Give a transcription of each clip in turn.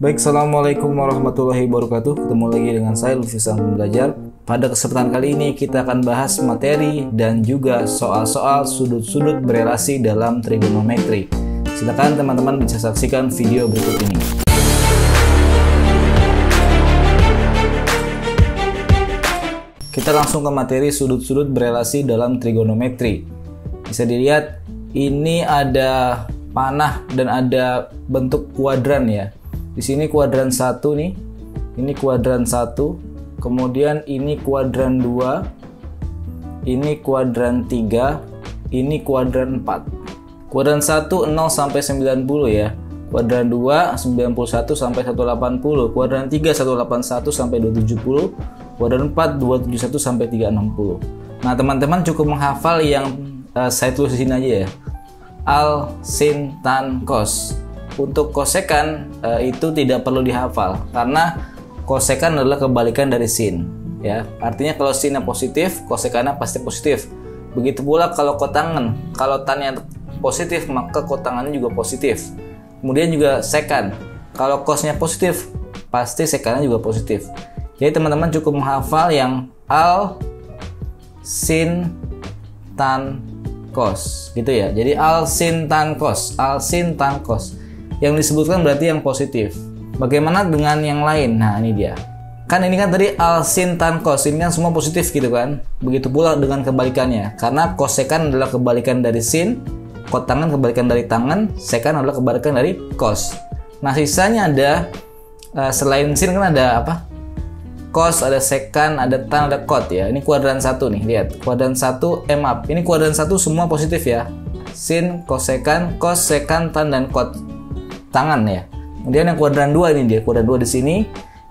Baik, Assalamualaikum warahmatullahi wabarakatuh. Ketemu lagi dengan saya Lutfi Sang Belajar. Pada kesempatan kali ini kita akan bahas materi dan juga soal-soal sudut-sudut berelasi dalam trigonometri. Silakan teman-teman bisa saksikan video berikut ini. Kita langsung ke materi sudut-sudut berelasi dalam trigonometri. Bisa dilihat ini ada panah dan ada bentuk kuadran ya. Di sini kuadran 1 nih. Ini kuadran 1. Kemudian ini kuadran 2. Ini kuadran 3. Ini kuadran 4. Kuadran 1 0 sampai 90 ya. Kuadran 2 91 sampai 180. Kuadran 3 181 sampai 270. Kuadran 4 271 sampai 360. Nah, teman-teman cukup menghafal yang saya tulis di sini aja ya. Al, sin, tan, cos. Untuk kosekan itu tidak perlu dihafal karena kosekan adalah kebalikan dari sin ya. Artinya kalau sinnya positif, kosekannya pasti positif. Begitu pula kalau kotangan, kalau tannya positif maka kotangannya juga positif. Kemudian juga sekan, kalau kosnya positif pasti sekannya juga positif. Jadi teman-teman cukup menghafal yang al, sin, tan, cos gitu ya. Jadi al, sin, tan, cos, al, sin, tan, cos. Yang disebutkan berarti yang positif. Bagaimana dengan yang lain? Nah, ini dia. Kan ini kan tadi al, sin, tan, cos. Ini kan semua positif gitu kan. Begitu pula dengan kebalikannya. Karena kosekan adalah kebalikan dari sin, kotangan kebalikan dari tangan, sekan adalah kebalikan dari cos. Nah, sisanya ada selain sin kan ada apa? Cos, ada sekan, ada tan, ada kot ya. Ini kuadran 1 nih, lihat. Kuadran 1 maaf. Ini kuadran 1 semua positif ya. Sin, kosekan, cos, sekan, tan, dan kot. Tangan ya. Kemudian yang kuadran 2 ini dia, kuadran 2 di sini.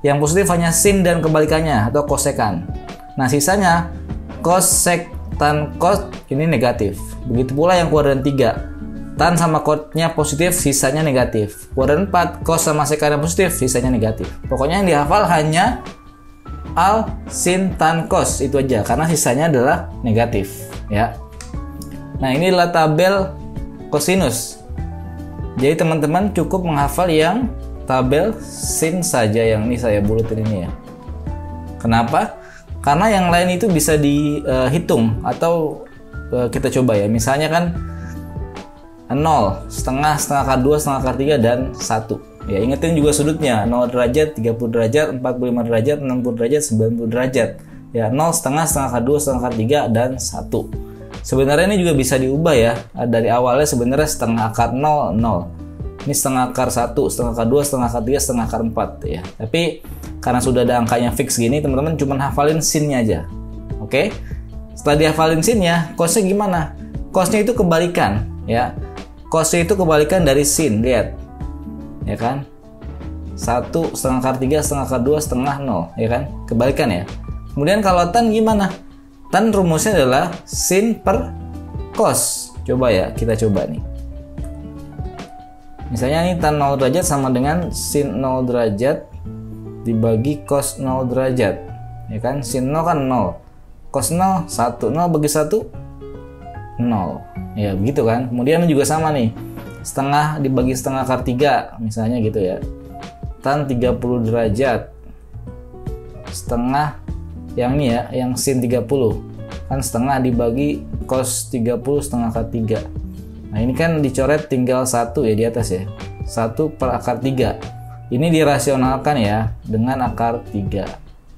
Yang positif hanya sin dan kebalikannya atau kosekan. Nah, sisanya cos, sek, tan, cos ini negatif. Begitu pula yang kuadran 3. Tan sama cotnya positif, sisanya negatif. Kuadran 4, cos sama sekannya positif, sisanya negatif. Pokoknya yang dihafal hanya al, sin, tan, cos itu aja karena sisanya adalah negatif ya. Nah, ini adalah tabel kosinus. Jadi teman-teman cukup menghafal yang tabel sin saja yang ini saya bulutin ini ya. Kenapa? Karena yang lain itu bisa dihitung atau kita coba ya. Misalnya kan 0, setengah, setengah akar 2, setengah akar 3, dan 1. Ya, ingetin juga sudutnya. 0 derajat, 30 derajat, 45 derajat, 60 derajat, 90 derajat. Ya, 0, setengah, setengah akar 2, setengah akar 3, dan 1. Sebenarnya ini juga bisa diubah ya. Dari awalnya sebenarnya setengah akar 0, 0. Ini setengah akar 1, setengah akar 2, setengah akar 3, setengah akar 4 ya. Tapi karena sudah ada angkanya fix gini, teman-teman cuma hafalin sinnya aja. Oke? Setelah dihafalin sinnya, cosnya gimana? Cosnya itu kebalikan ya. Cosnya itu kebalikan dari sin, lihat. Ya kan? 1, setengah akar 3, setengah akar 2, setengah 0 ya kan? Kebalikan ya. Kemudian kalau tan gimana? Tan rumusnya adalah sin per cos. Coba ya, kita coba nih. Misalnya nih tan 0 derajat sama dengan sin 0 derajat dibagi cos 0 derajat. Ya kan? Sin 0 kan 0. Cos 0 1. 0 bagi 1 0. Ya, begitu kan? Kemudian juga sama nih. Setengah dibagi setengah akar 3 misalnya gitu ya. Tan 30 derajat. Setengah yang ini ya, yang sin 30 kan setengah dibagi cos 30 setengah akar 3. Nah, ini kan dicoret tinggal 1 ya di atas ya, 1 per akar 3. Ini dirasionalkan ya dengan akar 3,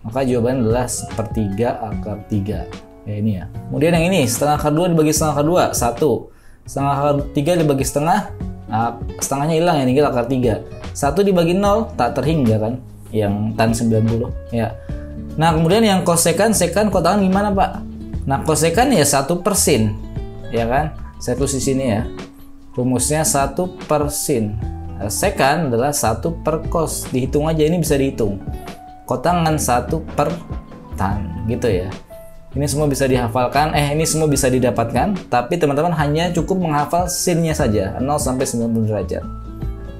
maka jawabannya adalah 1/3 akar 3 ya, ini ya. Kemudian yang ini setengah akar 2 dibagi setengah akar 2 1, setengah akar 3 dibagi setengah, nah, setengahnya hilang ya, tinggal akar 3. 1 dibagi 0 tak terhingga kan, yang tan 90 ya. Nah, kemudian yang kosekan, sekan, kotangan gimana Pak? Nah, kosekan ya 1 per sin ya kan. Saya tulis di sini ya. Rumusnya 1 per sin. Sekan adalah 1 per cos. Dihitung aja, ini bisa dihitung. Kotangan 1 per tan gitu ya. Ini semua bisa dihafalkan, ini semua bisa didapatkan, tapi teman-teman hanya cukup menghafal sinnya saja, 0 sampai 90 derajat.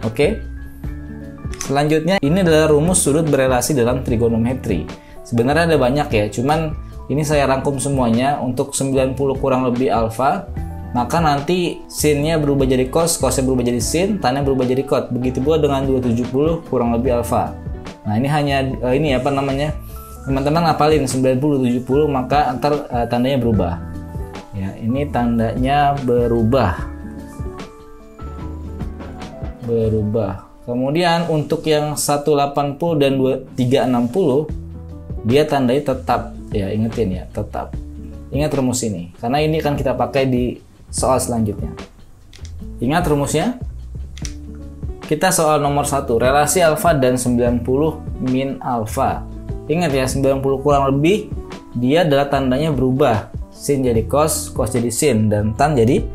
Oke? Selanjutnya, ini adalah rumus sudut berelasi dalam trigonometri. Sebenarnya ada banyak ya, cuman ini saya rangkum semuanya untuk 90 kurang lebih alfa, maka nanti sin-nya berubah jadi cos, cos-nya berubah jadi sin, tan-nya berubah jadi cot. Begitu pula dengan 270 kurang lebih alfa. Nah, ini hanya teman-teman ngapalin 90 70, maka ntar tandanya berubah. Ya, ini tandanya berubah. Kemudian untuk yang 180 dan 360 dia tandanya tetap. Ya, ingetin ya, tetap. Ingat rumus ini, karena ini kan kita pakai di soal selanjutnya. Ingat rumusnya? Kita soal nomor 1, relasi alfa dan 90 min alfa. Ingat ya, 90 kurang lebih dia adalah tandanya berubah. Sin jadi cos, cos jadi sin, dan tan jadi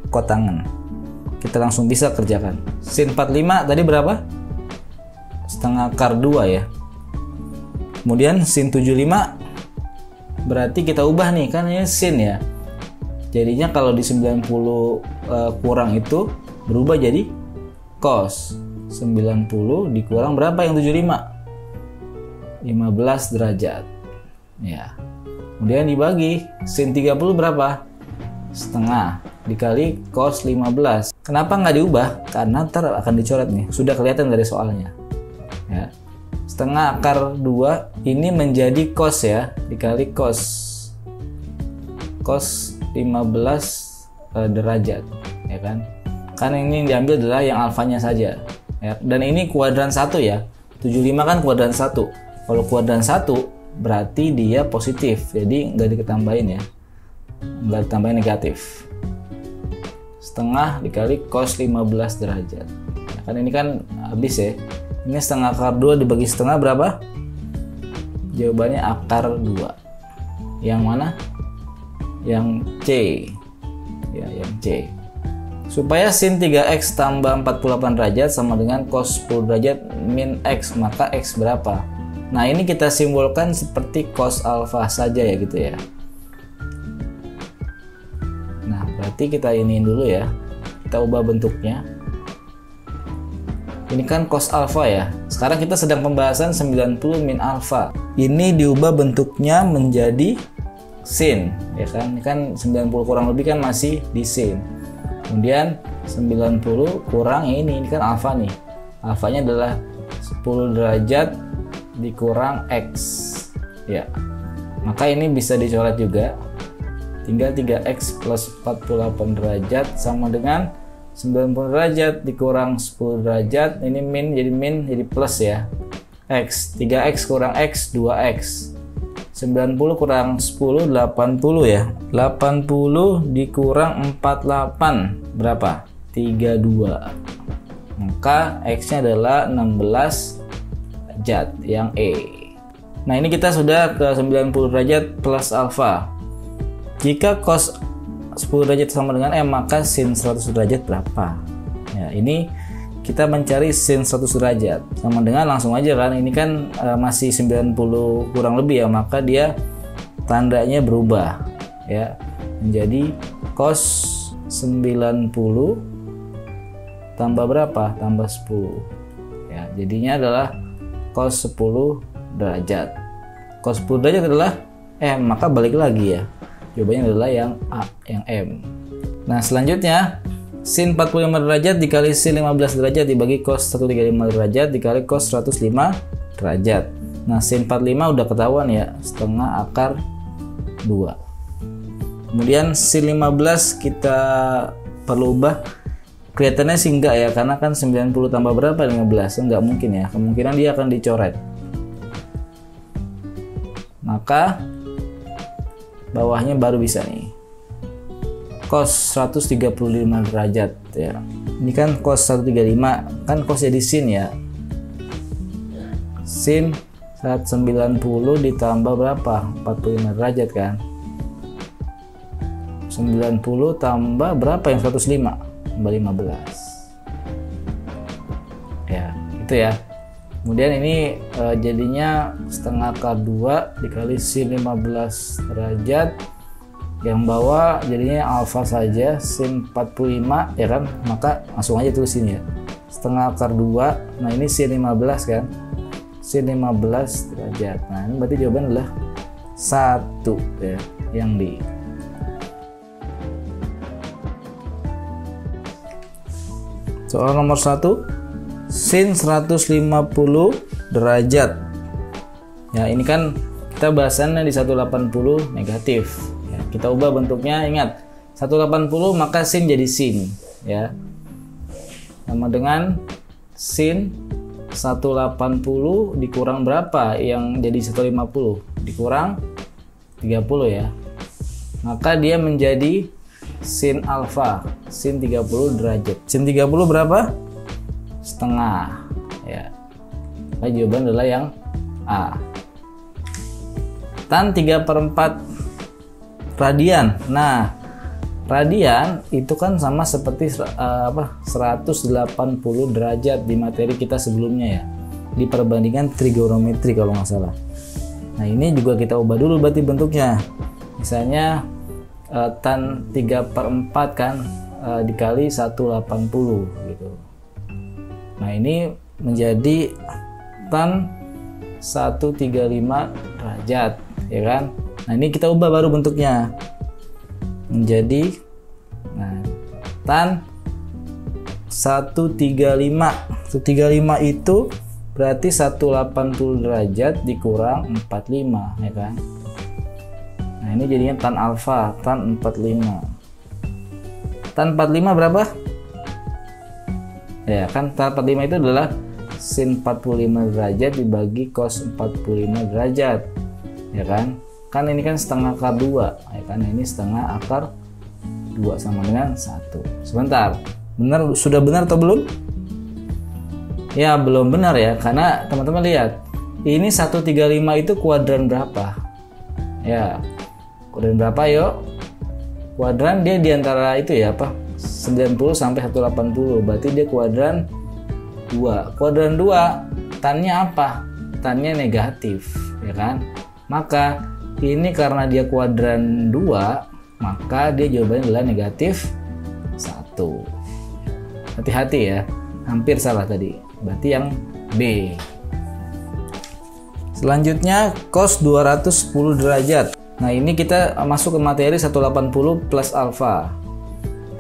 kotangan. Kita langsung bisa kerjakan. Sin 45 tadi berapa? Setengah akar 2 ya. Kemudian sin 75 berarti kita ubah nih, kan ini sin ya. Jadinya kalau di 90 kurang itu berubah jadi cos. 90 dikurang berapa yang 75? 15 derajat. Ya. Kemudian dibagi sin 30 berapa? Setengah dikali cos 15. Kenapa nggak diubah? Karena ntar akan dicoret nih. Sudah kelihatan dari soalnya. Ya. Setengah akar 2 ini menjadi cos ya, dikali cos 15 derajat, ya kan? Kan ini yang diambil adalah yang alfanya saja, ya. Dan ini kuadran 1 ya. 75 kan kuadran 1. Kalau kuadran 1 berarti dia positif, jadi nggak ditambahin ya, nggak ditambahin negatif. Setengah dikali cos 15 derajat, ya, kan ini kan habis ya. Ini setengah akar 2 dibagi setengah berapa? Jawabannya akar 2. Yang mana? Yang C. Ya, yang C. Supaya sin 3x tambah 48 derajat sama dengan cos 10 derajat min x, maka x berapa? Nah, ini kita simbolkan seperti cos alfa saja ya gitu ya. Nah, berarti kita iniin dulu ya. Kita ubah bentuknya. Ini kan cos alfa ya. Sekarang kita sedang pembahasan 90 min alfa. Ini diubah bentuknya menjadi sin, ya kan? Ini kan 90 kurang lebih kan masih di sin. Kemudian 90 kurang ini kan alfa nih. Alfanya adalah 10 derajat dikurang x. Ya. Maka ini bisa dicoret juga. Tinggal 3x plus 48 derajat sama dengan 90 derajat dikurang 10 derajat, ini min jadi plus ya. X, 3x kurang x, 2x. 90 kurang 10, 80 ya. 80 dikurang 48, berapa? 32. Maka x-nya adalah 16 derajat, yang E. Nah, ini kita sudah ke 90 derajat plus alfa. Jika cos 10 derajat sama dengan M, maka sin 100 derajat berapa? Ya, ini kita mencari sin 100 derajat. Sama dengan langsung aja kan, ini kan masih 90 kurang lebih ya, maka dia tandanya berubah ya, menjadi cos 90 tambah berapa? Tambah 10. Ya, jadinya adalah cos 10 derajat. Cos 10 derajat adalah M, maka balik lagi ya. Jawabannya adalah yang A, yang M. Nah, selanjutnya sin 45 derajat dikali sin 15 derajat dibagi cos 135 derajat dikali cos 105 derajat. Nah, sin 45 udah ketahuan ya, setengah akar 2. Kemudian sin 15 kita perlu ubah. Kelihatannya sih enggak ya, karena kan 90 tambah berapa? 15. Enggak mungkin ya, kemungkinan dia akan dicoret. Maka bawahnya baru bisa nih, cos 135 derajat ya. Ini kan cos 135, kan cos jadi sin ya. Sin 190 ditambah berapa? 45 derajat kan. 90 tambah berapa yang 105? Tambah 15. Ya, itu ya. Kemudian ini jadinya setengah akar 2 dikali sin 15 derajat. Yang bawah jadinya alfa saja, sin 45 ya kan. Maka langsung aja tulisin ya. Setengah akar 2. Nah, ini sin 15 kan. Sin 15 derajat. Nah, ini berarti jawaban adalah 1 ya, yang D. Soal nomor 1, sin 150 derajat. Ya, ini kan kita bahasannya di 180 negatif. Ya, kita ubah bentuknya, ingat 180 maka sin jadi sin, ya. Sama dengan sin 180 dikurang berapa yang jadi 150? Dikurang 30 ya. Maka dia menjadi sin alfa, sin 30 derajat. Sin 30 berapa? Setengah, ya. Maka jawaban adalah yang A. Tan 3/4 radian. Nah, radian itu kan sama seperti 180 derajat di materi kita sebelumnya ya, di perbandingan trigonometri kalau nggak salah. Nah, ini juga kita ubah dulu berarti bentuknya. Misalnya tan 3/4 kan dikali 180 gitu. Nah, ini menjadi tan 135 derajat, ya kan? Nah, ini kita ubah baru bentuknya menjadi tan 135. 135 itu berarti 180 derajat dikurang 45, ya kan? Nah, ini jadinya tan alfa, tan 45. Tan 45 berapa? Ya kan, tan 45 itu adalah sin 45 derajat dibagi cos 45 derajat, ya kan? Kan ini kan setengah akar 2, ya kan? Ini setengah akar 2 sama dengan 1. Sebentar, sudah benar atau belum? Ya, belum benar ya, karena teman-teman lihat, ini 135 itu kuadran berapa? Ya, kuadran berapa yuk? Kuadran dia diantara itu ya, 90 sampai 180, berarti dia kuadran 2. Kuadran 2, tannya apa? Tannya negatif, ya kan? Maka ini karena dia kuadran 2, maka dia jawabannya adalah negatif 1. Hati-hati ya, hampir salah tadi. Berarti yang B. Selanjutnya cos 210 derajat. Nah, ini kita masuk ke materi 180 plus alfa.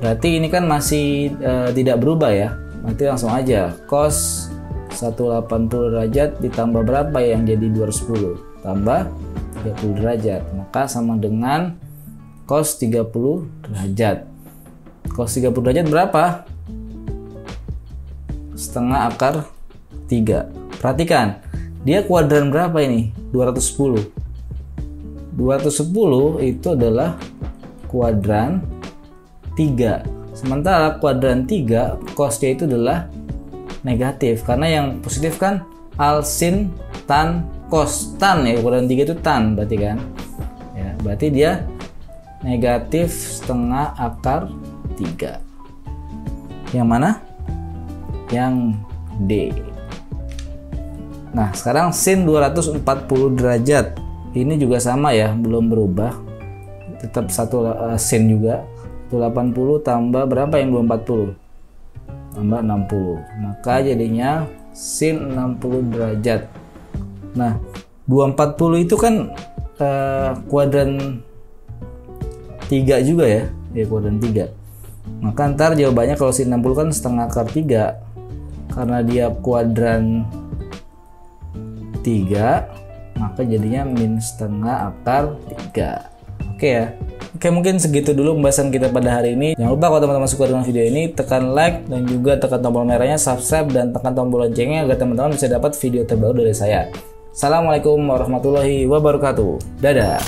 Berarti ini kan masih tidak berubah ya. Berarti langsung aja cos 180 derajat ditambah berapa yang jadi 210? Tambah 30 derajat. Maka sama dengan cos 30 derajat. Cos 30 derajat berapa? Setengah akar 3. Perhatikan, dia kuadran berapa ini? 210. 210 itu adalah kuadran 3. Sementara kuadran 3 cosnya itu adalah negatif, karena yang positif kan al, sin, tan, cos. Tan ya, kuadran 3 itu tan berarti kan. Ya, berarti dia negatif setengah akar 3. Yang mana? Yang D. Nah, sekarang sin 240 derajat. Ini juga sama ya, belum berubah. Tetap satu sin juga. 180 tambah berapa yang 240? Tambah 60. Maka jadinya sin 60 derajat. Nah, 240 itu kan kuadran 3 juga ya. Ya, kuadran 3. Maka ntar jawabannya kalau sin 60 kan setengah akar 3. Karena dia kuadran 3, maka jadinya min setengah akar 3. Oke ya. Oke, mungkin segitu dulu pembahasan kita pada hari ini. Jangan lupa kalau teman-teman suka dengan video ini, tekan like dan juga tekan tombol merahnya, subscribe dan tekan tombol loncengnya agar teman-teman bisa dapat video terbaru dari saya. Assalamualaikum warahmatullahi wabarakatuh. Dadah.